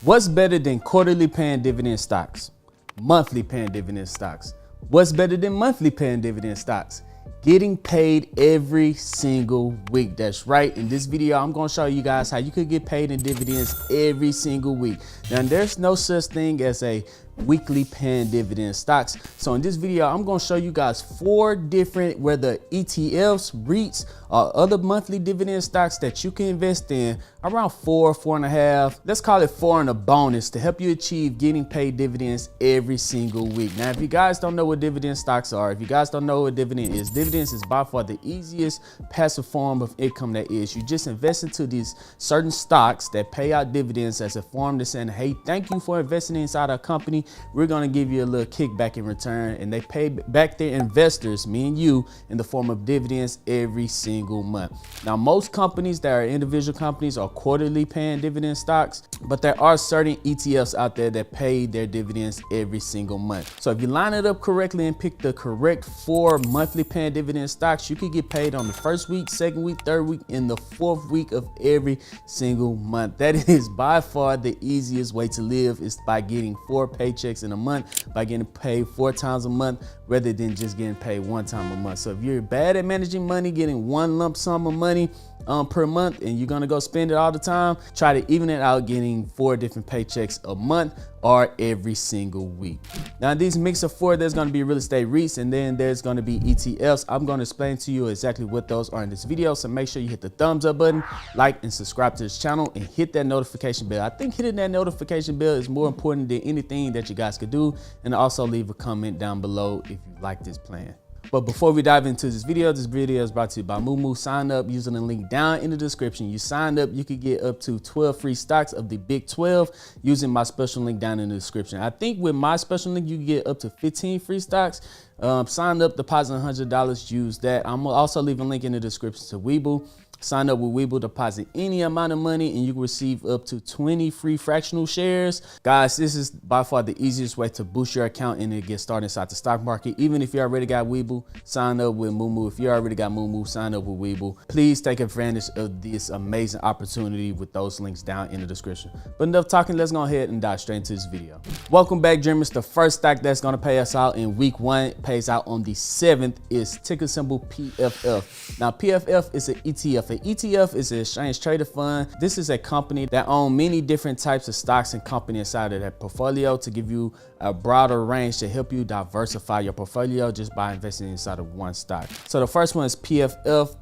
What's better than quarterly paying dividend stocks? Monthly paying dividend stocks. What's better than monthly paying dividend stocks? Getting paid every single week. That's right. In this video, I'm going to show you guys how you could get paid in dividends every single week. Now, there's no such thing as a weekly paying dividend stocks. So in this video, I'm going to show you guys 4 different, whether ETFs, REITs, or other monthly dividend stocks that you can invest in around 4.5. Let's call it 4 and a bonus to help you achieve getting paid dividends every single week. Now, if you guys don't know what dividend stocks are, if you guys don't know what dividends is by far the easiest passive form of income that is. You just invest into these certain stocks that pay out dividends as a form to saying, hey, thank you for investing inside our company. We're going to give you a little kickback in return, and they pay back their investors, me and you, in the form of dividends every single month. Now, most companies that are individual companies are quarterly paying dividend stocks, but there are certain ETFs out there that pay their dividends every single month. So if you line it up correctly and pick the correct 4 monthly paying dividend stocks, you could get paid on the first week, second week, third week, and the 4th week of every single month. That is by far the easiest way to live, is by getting 4 paychecks in a month, by getting paid 4 times a month rather than just getting paid 1 time a month. So if you're bad at managing money, getting one lump sum of money per month, and you're gonna go spend it all the time, try to even it out, getting 4 different paychecks a month or every single week. Now, these mix of 4, there's gonna be real estate REITs, and then there's gonna be ETFs. I'm gonna explain to you exactly what those are in this video. So make sure you hit the thumbs up button, like and subscribe to this channel, and hit that notification bell. I think hitting that notification bell is more important than anything that you guys could do. And also leave a comment down below if you like this plan. But before we dive into this video is brought to you by Moo. Sign up using the link down in the description. You signed up, you could get up to 12 free stocks of the Big 12 using my special link down in the description. I think with my special link, you get up to 15 free stocks. Sign up, deposit $100, use that. I'm also leaving a link in the description to Webull. Sign up with Webull, deposit any amount of money, and you can receive up to 20 free fractional shares. Guys, this is by far the easiest way to boost your account and to get started inside the stock market. Even if you already got Webull, sign up with Moo. If you already got Moo, sign up with Webull. Please take advantage of this amazing opportunity with those links down in the description. But enough talking, let's go ahead and dive straight into this video. Welcome back, Dreamers. The first stock that's going to pay us out in week 1, pays out on the 7th, is ticker symbol PFF. Now, PFF is an ETF. An ETF is an exchange traded fund. This is a company that owns many different types of stocks and companies inside of that portfolio to give you a broader range to help you diversify your portfolio just by investing inside of one stock. So the first one is PFF.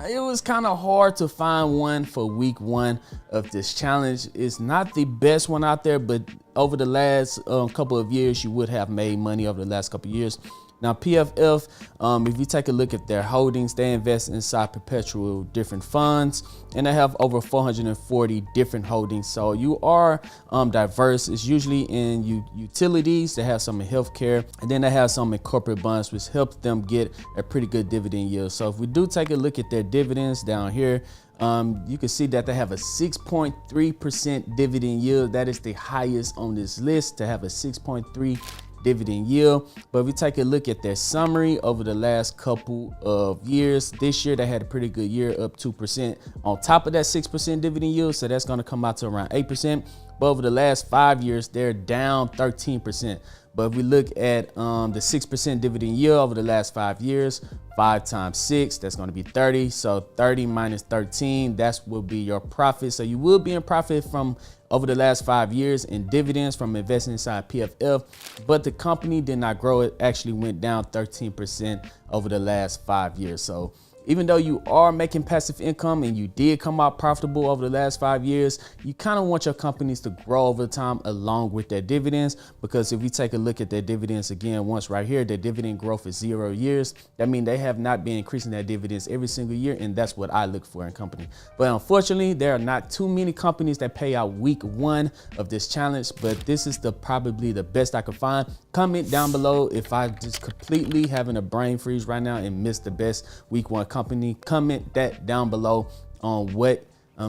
It was kind of hard to find one for week 1 of this challenge. It's not the best one out there, but over the last couple of years, you would have made money over the last couple of years. Now, PFF, if you take a look at their holdings, they invest inside perpetual different funds, and they have over 440 different holdings. So you are diverse. It's usually in utilities. They have some in healthcare, and then they have some in corporate bonds, which helps them get a pretty good dividend yield. So if we do take a look at their dividends down here, you can see that they have a 6.3% dividend yield. That is the highest on this list, to have a 6.3 dividend yield. But if we take a look at their summary over the last couple of years, this year they had a pretty good year, up 2% on top of that 6% dividend yield, so that's going to come out to around 8%. But over the last 5 years, they're down 13%. But if we look at the 6% dividend yield over the last 5 years, 5 times 6, that's going to be 30. So 30 minus 13, that will be your profit. So you will be in profit from over the last 5 years in dividends from investing inside PFF, but the company did not grow. It actually went down 13% over the last 5 years. So even though you are making passive income and you did come out profitable over the last 5 years, you kind of want your companies to grow over time along with their dividends. Because if we take a look at their dividends again, once right here, their dividend growth is 0 years. That means they have not been increasing their dividends every single year, and that's what I look for in company. But unfortunately, there are not too many companies that pay out week 1 of this challenge, but this is probably the best I could find. Comment down below if I just completely having a brain freeze right now and missed the best week 1 company. Comment that down below on what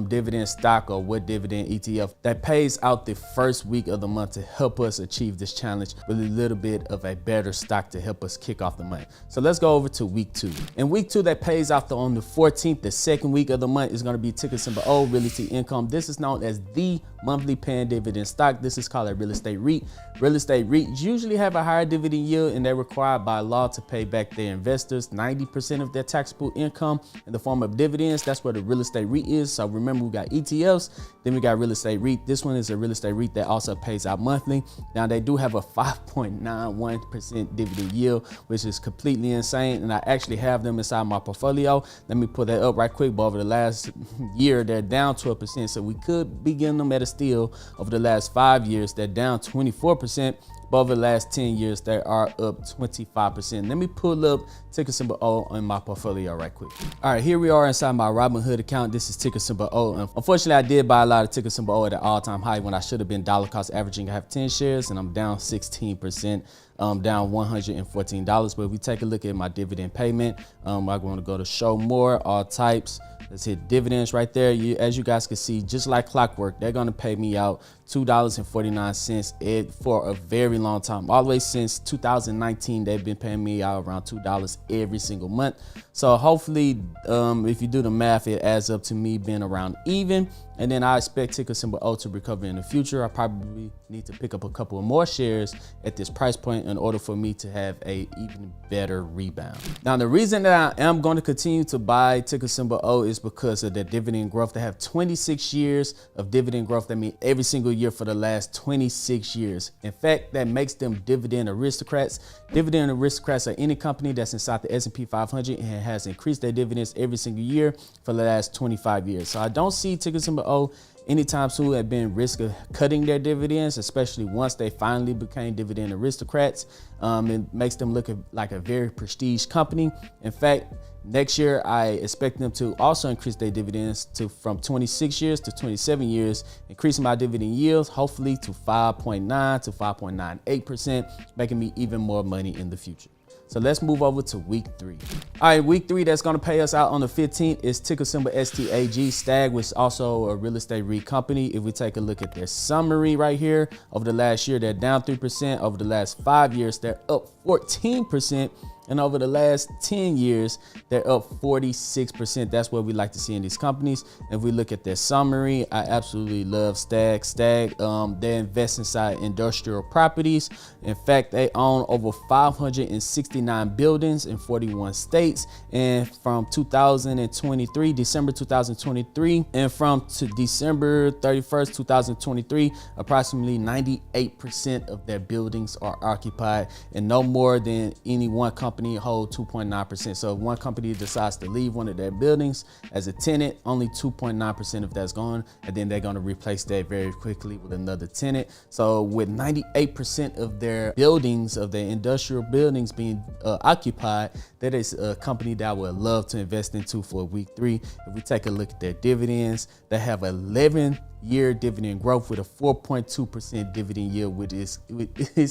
dividend stock or what dividend ETF that pays out the first week of the month to help us achieve this challenge with a little bit of a better stock to help us kick off the month. So let's go over to week 2. In week 2, that pays out on the 14th, the second week of the month, is going to be ticker symbol O, Realty Income. This is known as the monthly paying dividend stock. This is called a real estate REIT. Real estate REITs usually have a higher dividend yield, and they're required by law to pay back their investors 90% of their taxable income in the form of dividends. That's where the real estate REIT is. So remember, we got ETFs, then we got real estate REIT. This one is a real estate REIT that also pays out monthly. Now, they do have a 5.91% dividend yield, which is completely insane, and I actually have them inside my portfolio. Let me put that up right quick. But over the last year, they're down 12%, so we could be getting them at a steal. Over the last 5 years, they're down 24%. But over the last 10 years, they are up 25%. Let me pull up ticker symbol O on my portfolio right quick. All right, here we are inside my Robinhood account. This is ticker symbol O. Unfortunately, I did buy a lot of ticker symbol O at an all-time high when I should have been dollar cost averaging. I have 10 shares and I'm down 16%, down $114. But if we take a look at my dividend payment, I'm going to go to show more, all types. Let's hit dividends right there. As you guys can see, just like clockwork, they're going to pay me out $2.49 for a very long time. All the way since 2019, they've been paying me out around $2 every single month. So hopefully, if you do the math, it adds up to me being around even. And then I expect ticker symbol O to recover in the future. I probably need to pick up a couple of more shares at this price point in order for me to have a even better rebound. Now, the reason that I am going to continue to buy ticker symbol O is because of the dividend growth. They have 26 years of dividend growth. That means every single year for the last 26 years. In fact, that makes them dividend aristocrats. Dividend aristocrats are any company that's inside the S&P 500 and has increased their dividends every single year for the last 25 years. So I don't see ticker symbol O anytime soon at being risk of cutting their dividends, especially once they finally became dividend aristocrats. It makes them look like a very prestige company. In fact, next year, I expect them to also increase their dividends from 26 years to 27 years, increasing my dividend yields, hopefully to 5.9 to 5.98%, making me even more money in the future. So let's move over to week 3. All right, week 3 that's going to pay us out on the 15th is ticker symbol STAG, Stag, which is also a real estate REIT company. If we take a look at their summary right here, over the last year, they're down 3%. Over the last 5 years, they're up 14%. And over the last 10 years, they're up 46%. That's what we like to see in these companies. If we look at their summary, I absolutely love Stag. Stag, they invest inside industrial properties. In fact, they own over 569 buildings in 41 states. And from 2023, December 2023, and from to December 31st, 2023, approximately 98% of their buildings are occupied, and no more than any one company hold 2.9%. So if one company decides to leave one of their buildings as a tenant, only 2.9% of that's gone, and then they're going to replace that very quickly with another tenant. So with 98% of their buildings, of their industrial buildings being occupied, that is a company that I would love to invest into for week 3. If we take a look at their dividends, they have 11-year dividend growth with a 4.2% dividend yield, which is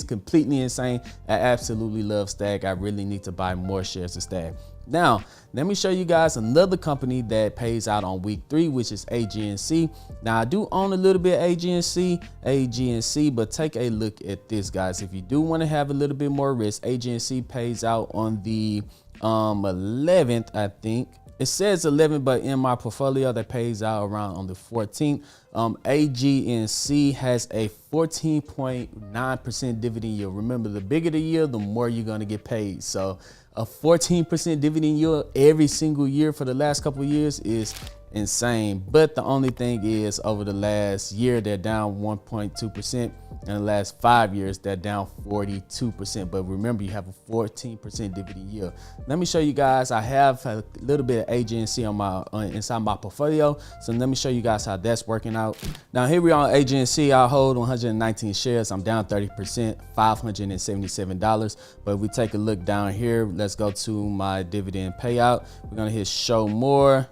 completely insane. I absolutely love Stag. I really need to buy more shares of Stag. Now, let me show you guys another company that pays out on week 3, which is AGNC. Now, I do own a little bit of AGNC, but take a look at this, guys. If you do want to have a little bit more risk, AGNC pays out on the 11th, I think. It says 11, but in my portfolio that pays out around on the 14th. AGNC has a 14.9% dividend yield. Remember, the bigger the yield, the more you're going to get paid. So a 14% dividend yield every single year for the last couple of years is insane. But the only thing is, over the last year, they're down 1.2%. In the last 5 years, they're down 42%. But remember, you have a 14% dividend yield. Let me show you guys. I have a little bit of AGNC on my inside my portfolio. So let me show you guys how that's working out. Now, here we are on AGNC. I hold 119 shares. I'm down 30%, $577. But if we take a look down here, let's go to my dividend payout. We're going to hit show more.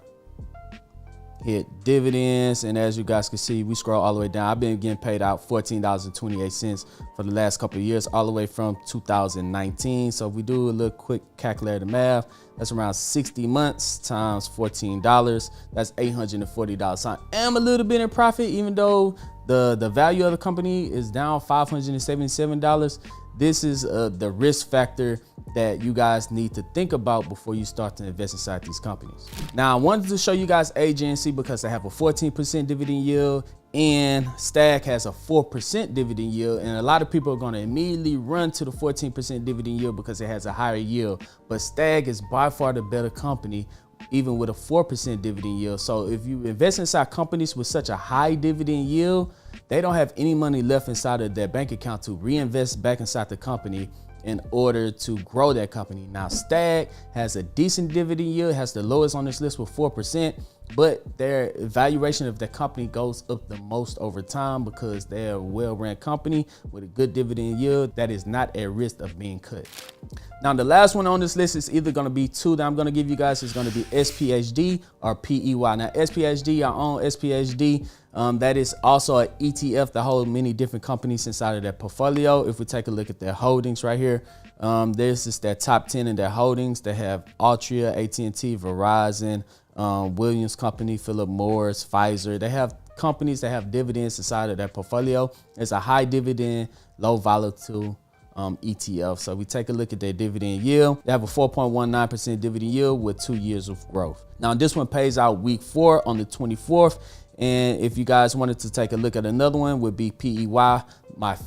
hit dividends, and as you guys can see, we scroll all the way down. I've been getting paid out $14.28 for the last couple of years, all the way from 2019. So if we do a little quick calculator math, that's around 60 months times $14. That's $840. So I am a little bit in profit, even though the value of the company is down $577. This is the risk factor that you guys need to think about before you start to invest inside these companies. Now, I wanted to show you guys AGNC because they have a 14% dividend yield, and Stag has a 4% dividend yield. And a lot of people are going to immediately run to the 14% dividend yield because it has a higher yield. But Stag is by far the better company, even with a 4% dividend yield. So if you invest inside companies with such a high dividend yield, they don't have any money left inside of their bank account to reinvest back inside the company in order to grow that company. Now, Stag has a decent dividend yield, has the lowest on this list with 4%, but their valuation of the company goes up the most over time because they're a well-run company with a good dividend yield that is not at risk of being cut. Now, the last one on this list is either going to be two that I'm going to give you guys. Is going to be SPHD or PEY. Now, SPHD, I own SPHD. That is also an ETF that holds many different companies inside of their portfolio. If we take a look at their holdings right here, this is their top 10 in their holdings. They have Altria, AT&T, Verizon, Williams Company, Philip Morris, Pfizer. They have companies that have dividends inside of their portfolio. It's a high dividend, low volatile ETF. So we take a look at their dividend yield. They have a 4.19% dividend yield with 2 years of growth. Now, this one pays out week 4 on the 24th. And if you guys wanted to take a look at another one, would be PEY, my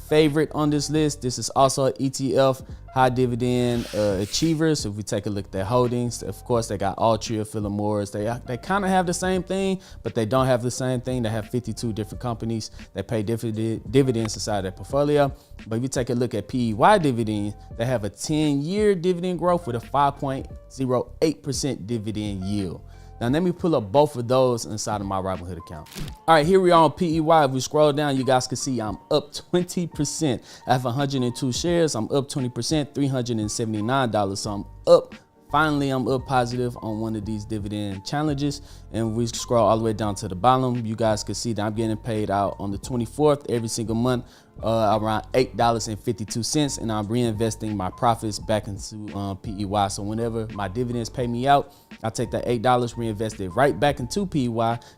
favorite on this list. This is also an ETF, high dividend achievers. If we take a look at their holdings, of course, they got Altria, Philip Morris. They kind of have the same thing, but they don't have the same thing. They have 52 different companies that pay dividends inside their portfolio. But if you take a look at PEY dividend, they have a 10-year dividend growth with a 5.08% dividend yield. Now, let me pull up both of those inside of my Robinhood account. All right, here we are on PEY. If we scroll down, you guys can see I'm up 20%. I have 102 shares. I'm up 20%, $379. So I'm up. Finally, I'm up positive on one of these dividend challenges. And we scroll all the way down to the bottom. You guys can see that I'm getting paid out on the 24th every single month, around $8.52. And I'm reinvesting my profits back into PEY. So whenever my dividends pay me out, I take that $8, reinvest it right back into PEY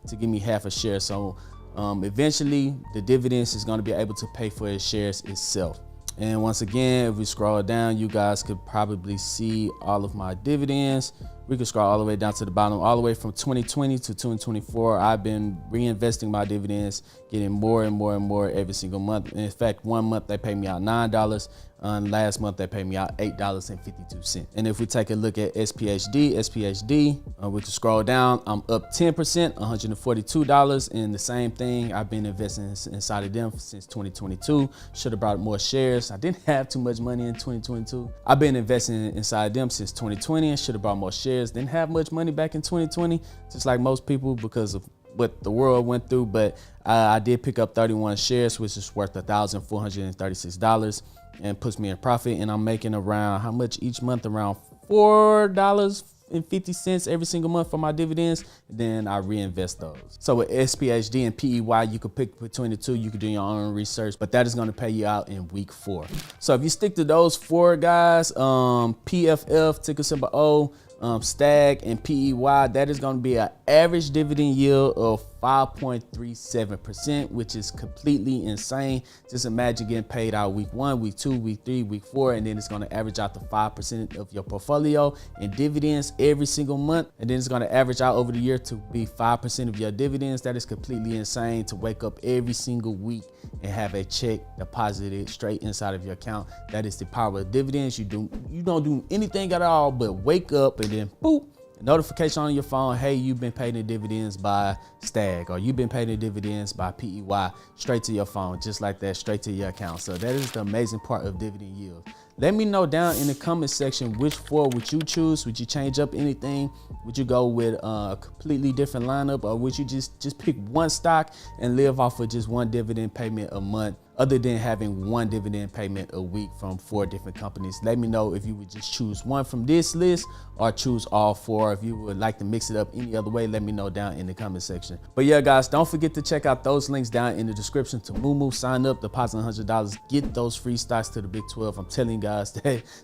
to give me half a share. So eventually, the dividends is going to be able to pay for its shares itself. And once again, if we scroll down, you guys could probably see all of my dividends. We can scroll all the way down to the bottom, all the way from 2020 to 2024. I've been reinvesting my dividends, getting more and more and more every single month. In fact, one month they paid me out $9. Last month they paid me out $8.52. And if we take a look at SPHD, we can scroll down. I'm up 10%, $142. And the same thing, I've been investing inside of them since 2022. Should have brought more shares. I didn't have too much money in 2022. I've been investing inside them since 2020 and should have brought more shares. Didn't have much money back in 2020, just like most people because of what the world went through. But I did pick up 31 shares, which is worth $1,436. And puts me in profit, and I'm making around how much each month? Around $4.50 every single month for my dividends. Then I reinvest those. So with SPHD and PEY, you could pick between the two. You could do your own research, but that is going to pay you out in week 4. So if you stick to those 4 guys, PFF, ticker symbol O, Stag, and PEY, that is going to be an average dividend yield of 5.37%, which is completely insane. Just imagine getting paid out week 1, week 2, week 3, week 4, and then it's going to average out to 5% of your portfolio in dividends every single month. And then it's going to average out over the year to be 5% of your dividends. That is completely insane to wake up every single week and have a check deposited straight inside of your account. That is the power of dividends. You don't do anything at all but wake up and then boop, notification on your phone. Hey, you've been paid in dividends by Stag, or you've been paid in dividends by PEY, straight to your phone, just like that, straight to your account. So that is the amazing part of dividend yield. Let me know down in the comment section which 4 would you choose. Would you change up anything? Would you go with a completely different lineup, or would you just pick one stock and live off of just one dividend payment a month? other than having one dividend payment a week from 4 different companies. Let me know if you would just choose one from this list or choose all 4. If you would like to mix it up any other way, let me know down in the comment section. But yeah, guys, don't forget to check out those links down in the description to Moomoo. Sign up, deposit $100, get those free stocks to the Big 12. I'm telling you guys,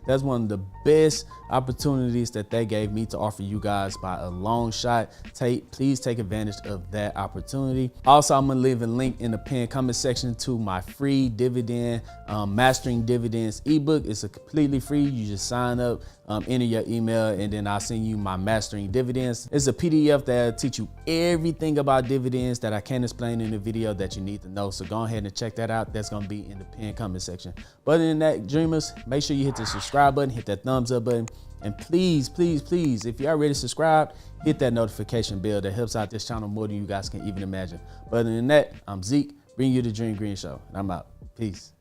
that's one of the best opportunities that they gave me to offer you guys by a long shot. Please take advantage of that opportunity. Also, I'm gonna leave a link in the pinned comment section to my free dividend mastering dividends ebook. It's a completely free. You just sign up, enter your email, and then I'll send you my mastering dividends. It's a PDF that'll teach you everything about dividends that I can't explain in the video that you need to know. So go ahead and check that out. That's gonna be in the pinned comment section. But other than that, dreamers, make sure you hit the subscribe button, hit that thumbs up button, and please, please, please, if you already subscribed, hit that notification bell. That helps out this channel more than you guys can even imagine. But other than that, I'm Zeke, bringing you the Dream Green Show, and I'm out. Peace.